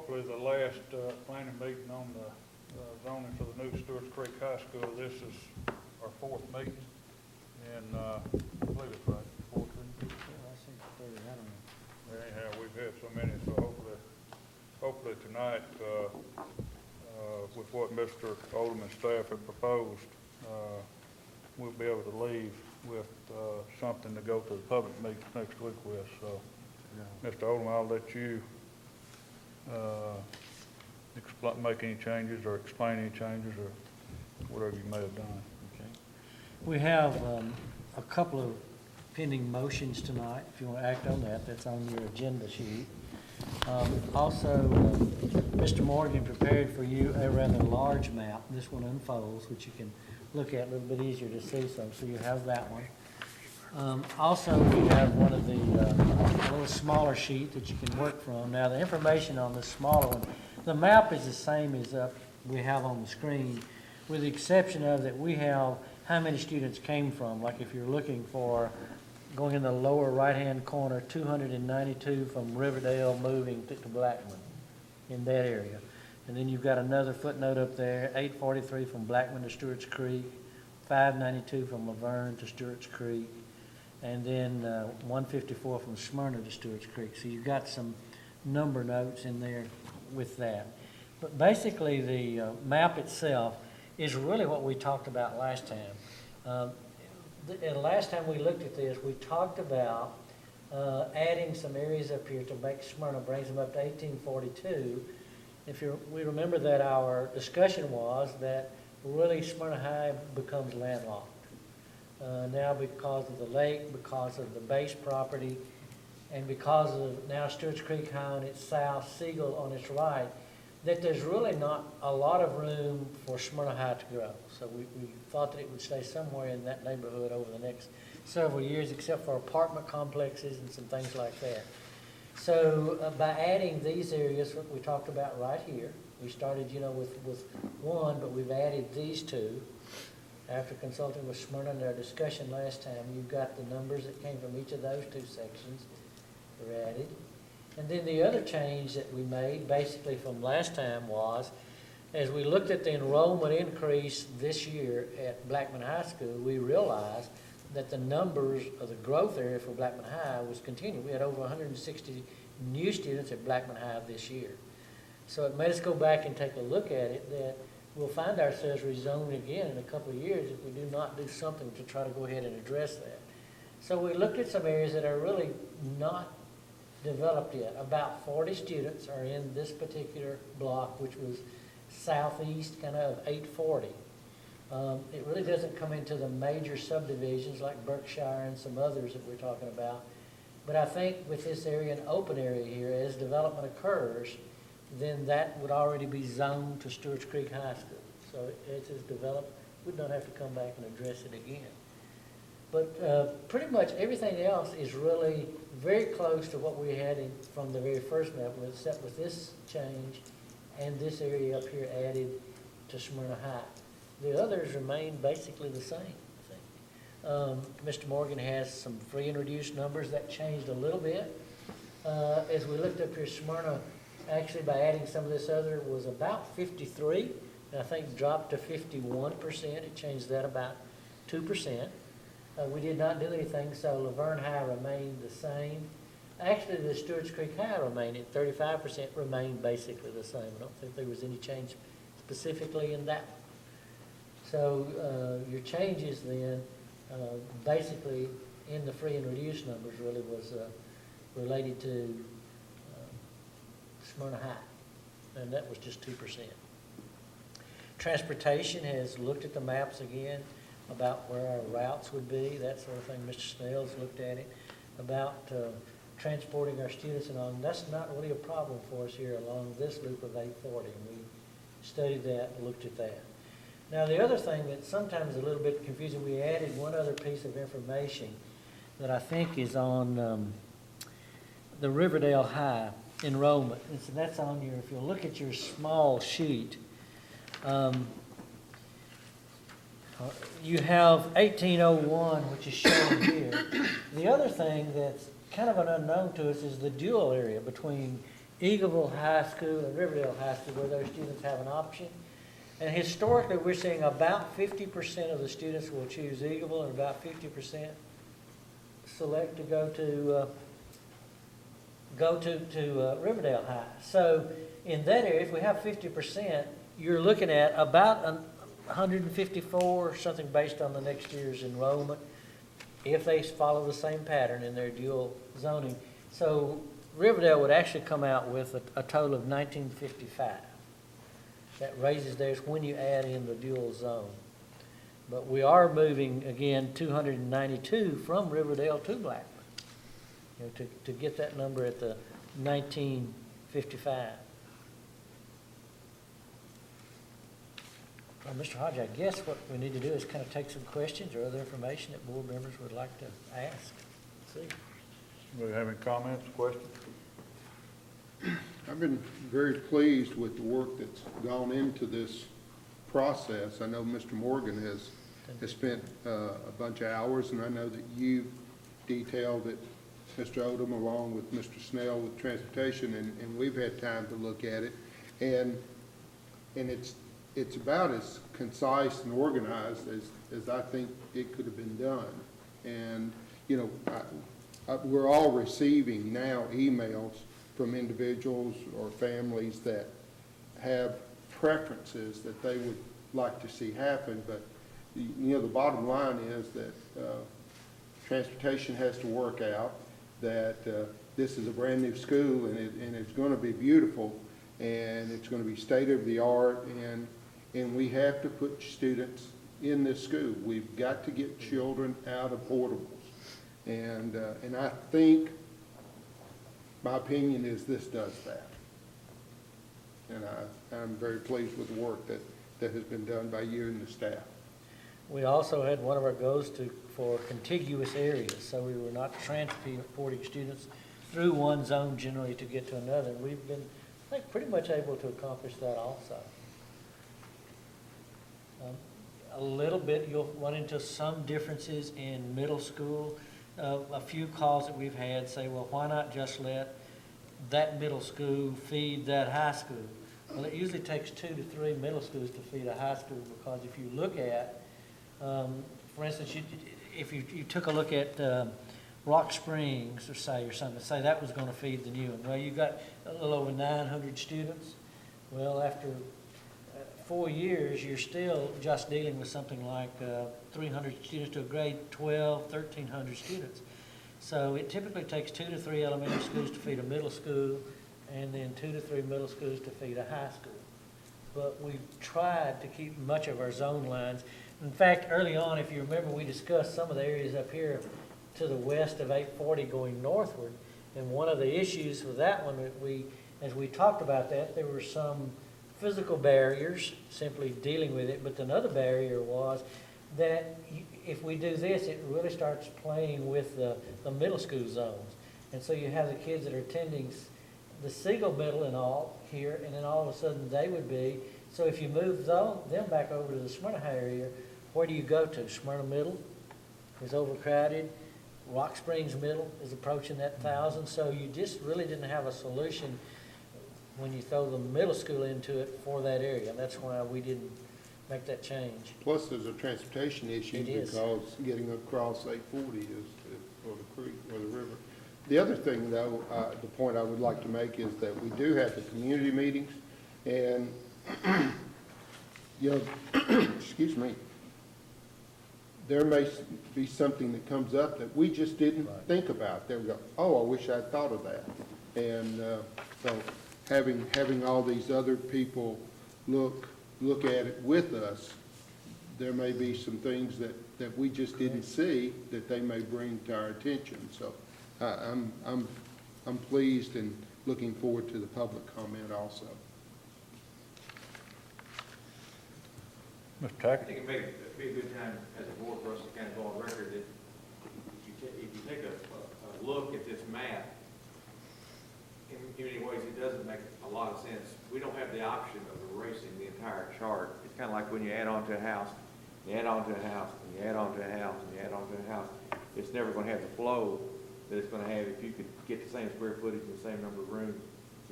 hopefully the last planning meeting on the zoning for the new Stewart's Creek High School. This is our fourth meeting, and I believe it's right, fourth meeting. I think 30, I don't know. Anyhow, we've had so many, so hopefully tonight, with what Mr. Alderman's staff had proposed, we'll be able to leave with something to go to the public meeting next week with. So, Mr. Alderman, I'll let you make any changes or explain any changes or whatever you may have done. Okay. We have a couple of pending motions tonight. If you want to act on that, that's on your agenda sheet. Also, Mr. Morgan prepared for you a rather large map. This one unfolds, which you can look at a little bit easier to see some, so you have that one. Also, we have one of the a little smaller sheet that you can work from. Now, the information on the smaller one, the map is the same as we have on the screen, with the exception of that we have how many students came from. Like if you're looking for, going in the lower right-hand corner, 292 from Riverdale moving to Blackman in that area. And then you've got another footnote up there, 843 from Blackman to Stewart's Creek, 592 from Laverne to Stewart's Creek, and then 154 from Smyrna to Stewart's Creek. So you've got some number notes in there with that. But basically the map itself is really what we talked about last time. And last time we looked at this, we talked about adding some areas up here to make Smyrna, brings them up to 1842. We remember that our discussion was that really Smyrna High becomes landlocked. Now because of the lake, because of the base property, and because of now Stewart's Creek High on its south, Siegel on its right, that there's really not a lot of room for Smyrna High to grow. So we thought that it would stay somewhere in that neighborhood over the next several years, except for apartment complexes and some things like that. So by adding these areas, what we talked about right here, we started, with one, but we've added these two. After consulting with Smyrna in their discussion last time, you've got the numbers that came from each of those two sections were added. And then the other change that we made, basically from last time, was as we looked at the enrollment increase this year at Blackman High School, we realized that the numbers of the growth area for Blackman High was continuing. We had over 160 new students at Blackman High this year. So it made us go back and take a look at it, that we'll find ourselves rezoned again in a couple of years if we do not do something to try to go ahead and address that. So we looked at some areas that are really not developed yet. About 40 students are in this particular block, which was southeast kind of 840. It really doesn't come into the major subdivisions like Berkshire and some others that we're talking about. But I think with this area, an open area here, as development occurs, then that would already be zoned to Stewart's Creek High School. So as it's developed, we don't have to come back and address it again. But pretty much everything else is really very close to what we had from the very first map, except with this change and this area up here added to Smyrna High. The others remain basically the same, I think. Mr. Morgan has some free and reduced numbers that changed a little bit. As we looked up here, Smyrna, actually by adding some of this other, was about 53, and I think dropped to 51%. It changed that about 2%. We did not do anything, so Laverne High remained the same. Actually, the Stewart's Creek High remained at 35%, remained basically the same. I don't think there was any change specifically in that one. So your changes then, basically in the free and reduced numbers really was related to Smyrna High, and that was just 2%. Transportation has looked at the maps again about where our routes would be, that sort of thing. Mr. Snell's looked at it, about transporting our students and all. And that's not really a problem for us here along this loop of 840. And we studied that and looked at that. Now the other thing that sometimes is a little bit confusing, we added one other piece of information that I think is on the Riverdale High enrollment. And so that's on your, if you look at your small sheet, you have 1801, which is shown here. The other thing that's kind of an unknown to us is the dual area between Eagleville High School and Riverdale High School, where those students have an option. And historically, we're seeing about 50% of the students will choose Eagleville and about 50% select to go to Riverdale High. So in that area, if we have 50%, you're looking at about 154 or something based on the next year's enrollment, if they follow the same pattern in their dual zoning. So Riverdale would actually come out with a total of 1955. That raises theirs when you add in the dual zone. But we are moving, again, 292 from Riverdale to Blackman, you know, to get that number at the 1955. Well, Mr. Hodge, I guess what we need to do is kind of take some questions or other information that board members would like to ask. See. Do you have any comments, questions? I've been very pleased with the work that's gone into this process. I know Mr. Morgan has spent a bunch of hours, and I know that you detailed it, Mr. Odom, along with Mr. Snell with transportation, and we've had time to look at it. And it's about as concise and organized as I think it could have been done. And, you know, we're all receiving now emails from individuals or families that have preferences that they would like to see happen, but you know, the bottom line is that transportation has to work out, that this is a brand new school, and it's going to be beautiful, and it's going to be state of the art, and we have to put students in this school. We've got to get children out of portables, and I think my opinion is this does that. And I'm very pleased with the work that has been done by you and the staff. We also had one of our goals for contiguous areas, so we were not transporting students through one zone generally to get to another. We've been, I think, pretty much able to accomplish that also. A little bit, you'll run into some differences in middle school. A few calls that we've had say, well, why not just let that middle school feed that high school? Well, it usually takes 2 to 3 middle schools to feed a high school, because if you look at, for instance, if you took a look at Rock Springs or something, say that was going to feed the new one. Well, you got a little over 900 students. Well, after 4 years, you're still just dealing with something like 300 students to a grade 12, 1,300 students. So it typically takes 2 to 3 elementary schools to feed a middle school, and then 2 to 3 middle schools to feed a high school. But we've tried to keep much of our zone lines. In fact, early on, if you remember, we discussed some of the areas up here to the west of 840 going northward. And one of the issues with that one, as we talked about that, there were some physical barriers simply dealing with it. But another barrier was that if we do this, it really starts playing with the middle school zones. And so you have the kids that are attending the Siegel Middle and all here, and then all of a sudden they would be. So if you move them back over to the Smyrna High area, where do you go to? Smyrna Middle is overcrowded. Rock Springs Middle is approaching that 1,000. So you just really didn't have a solution when you throw the middle school into it for that area. And that's why we didn't make that change. Plus, there's a transportation issue It is. because getting across 840 or the creek or the river. The other thing, though, the point I would like to make is that we do have the community meetings, and you know, excuse me, there may be something that comes up that we just didn't think about. There we go. Oh, I wish I'd thought of that. And so having all these other people look at it with us, there may be some things that we just didn't see that they may bring to our attention. So I'm pleased and looking forward to the public comment also. Mr. I Tackett? think it'd be a good time as a board for us to kind of go on record that if you take a look at this map, in many ways it doesn't make a lot of sense. We don't have the option of erasing the entire chart. It's kind of like when you add on to a house, you add on to a house, and you add on to a house, and you add on to a house. It's never going to have the flow that it's going to have if you could get the same square footage and the same number of rooms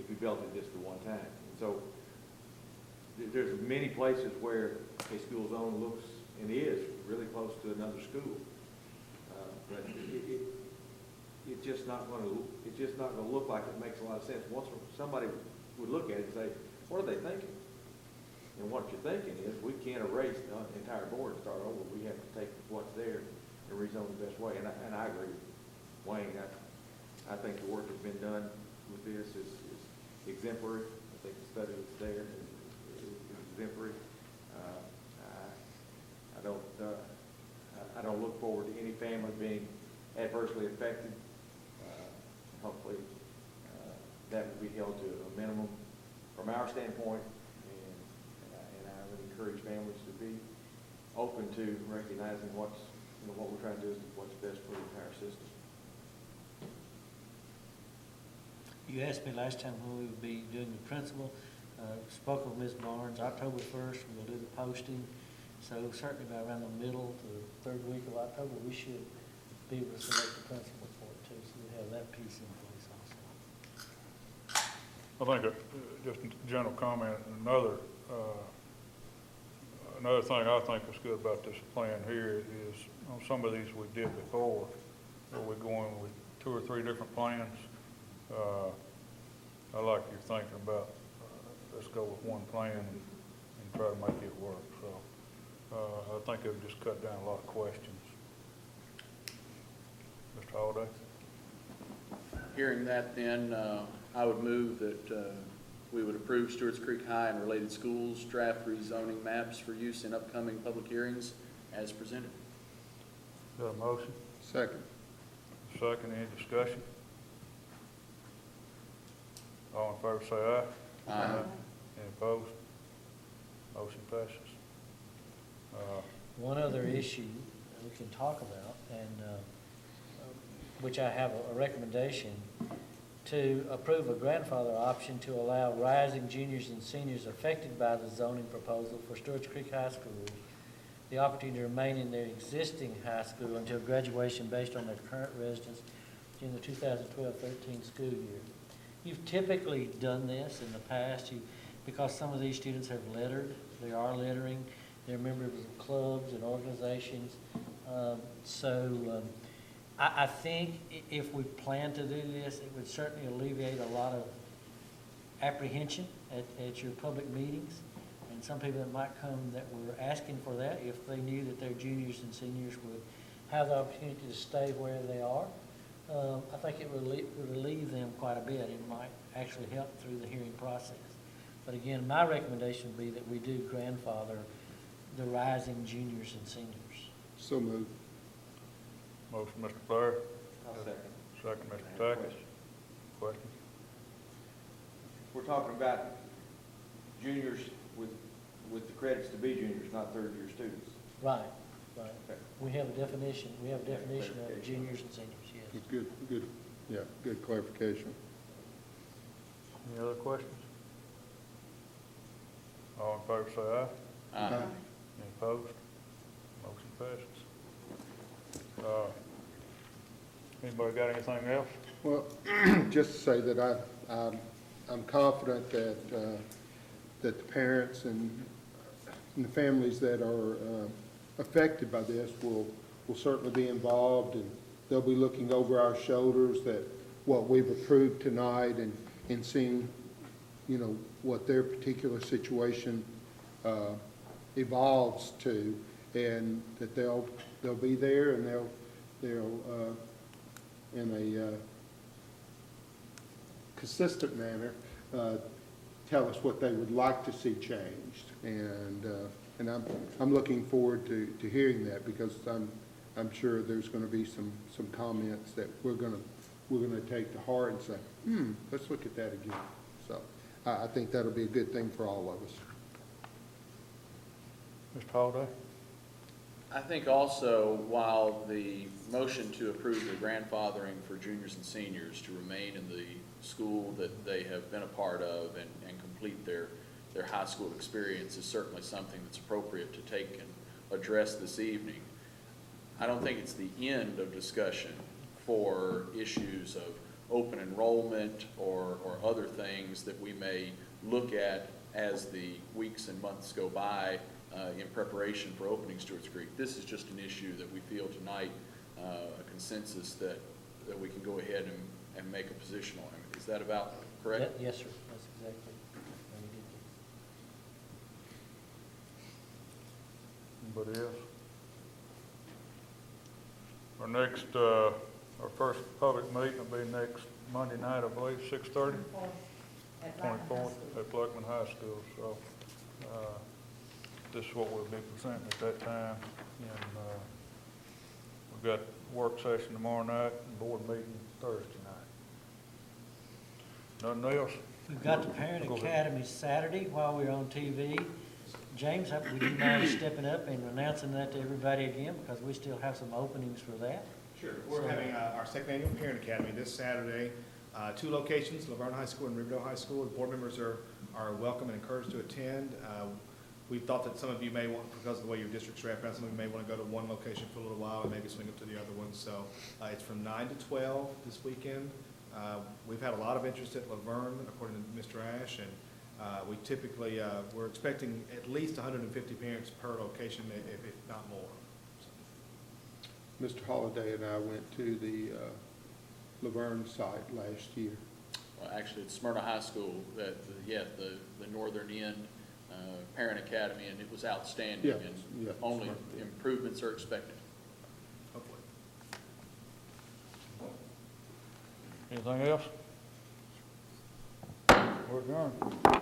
if you built it just the one time. And so there's many places where a school zone looks and is really close to another school. But it's just not gonna look like it makes a lot of sense. Once somebody would look at it and say, what are they thinking? And what you're thinking is, we can't erase the entire board and start over. We have to take what's there and rezone the best way. And I agree with Wayne. I think the work that's been done with this is exemplary. I think the study that's there is exemplary. I don't look forward to any family being adversely affected. Hopefully, that will be held to a minimum from our standpoint, and I would encourage families to be open to recognizing what we're trying to do is what's best for the entire system. You asked me last time when we would be doing the principal, spoke with Ms. Barnes, October 1st, we'll do the posting. So certainly by around the middle to the third week of October, we should be able to select the principal for it too, so we have that piece in place also. I think, just a general comment, another thing I think is good about this plan here is, on some of these we did before, where we're going with 2 or 3 different plans. I like your thinking about, let's go with one plan and try to make it work, so. I think it would just cut down a lot of questions. Mr. Holliday? Hearing that, then, I would move that we would approve Stewart's Creek High and related schools draft rezoning maps for use in upcoming public hearings as presented. Got a motion? Second. Second, any discussion? All in favor say aye. Aye. Any opposed? Motion passes. One other issue that we can talk about, and which I have a recommendation, to approve a grandfather option to allow rising juniors and seniors affected by the zoning proposal for Stewart's Creek High School the opportunity to remain in their existing high school until graduation based on their current residence in the 2012-13 school year. You've typically done this in the past, because some of these students have lettered, they are lettering, they're members of clubs and organizations. I think if we plan to do this, it would certainly alleviate a lot of apprehension at your public meetings. And some people that might come that were asking for that, if they knew that their juniors and seniors would have the opportunity to stay where they are, I think it would relieve them quite a bit. It might actually help through the hearing process. But again, my recommendation would be that we do grandfather the rising juniors and seniors. So moved. Motion, Mr. Blair. I'll second. Second, I Mr. have a Tackett. Question? We're talking about juniors with the credits to be juniors, not third-year students. Right, right. Okay. We have a definition of juniors and seniors, yes. Good, yeah, good clarification. Any other questions? All in favor say aye. Aye. Any opposed? Motion passes. Anybody got anything else? Well, just to say that I'm confident that that the parents and the families that are affected by this will certainly be involved, and they'll be looking over our shoulders that what we've approved tonight, and seeing, you know, what their particular situation evolves to, and that they'll be there, and they'll in a consistent manner tell us what they would like to see changed, and I'm looking forward to hearing that, because I'm sure there's going to be some comments that we're going to take to heart and say, let's look at that again. So I think that'll be a good thing for all of us. Mr. Holliday? I think also, while the motion to approve the grandfathering for juniors and seniors to remain in the school that they have been a part of and complete their high school experience is certainly something that's appropriate to take and address this evening, I don't think it's the end of discussion for issues of open enrollment or other things that we may look at as the weeks and months go by in preparation for opening Stewart's Creek. This is just an issue that we feel tonight, a consensus that we can go ahead and make a position on. Is that about correct? Yes, sir, that's exactly what we did. Anybody else? Our next, our first public meeting will be next Monday night, I believe, 6:30, At Blackman High 24th, School. at Blackman High School. So, this is what we'll be presenting at that time. And, we've got work session tomorrow night and board meeting Thursday night. Nothing else? We've got the Parent Go ahead. Academy Saturday while we're on TV. James, would you mind stepping up and announcing that to everybody again, because we still have some openings for that? Sure. We're having our second annual Parent Academy this Saturday. 2 locations, Laverne High School and Riverdale High School. The board members are welcome and encouraged to attend. We thought that some of you may want, because of the way your district's wrapped around, some of you may want to go to one location for a little while and maybe swing up to the other one. So it's from 9 to 12 this weekend. We've had a lot of interest at Laverne, according to Mr. Ash, and we typically, we're expecting at least 150 parents per location, if not more. Mr. Holliday and I went to the Laverne site last year. Well, actually, it's Smyrna High School, the northern end Parent Academy, and it was outstanding. Yeah, And yeah, only Smyrna, yeah. improvements are expected. Hopefully. Anything else? We're adjourned.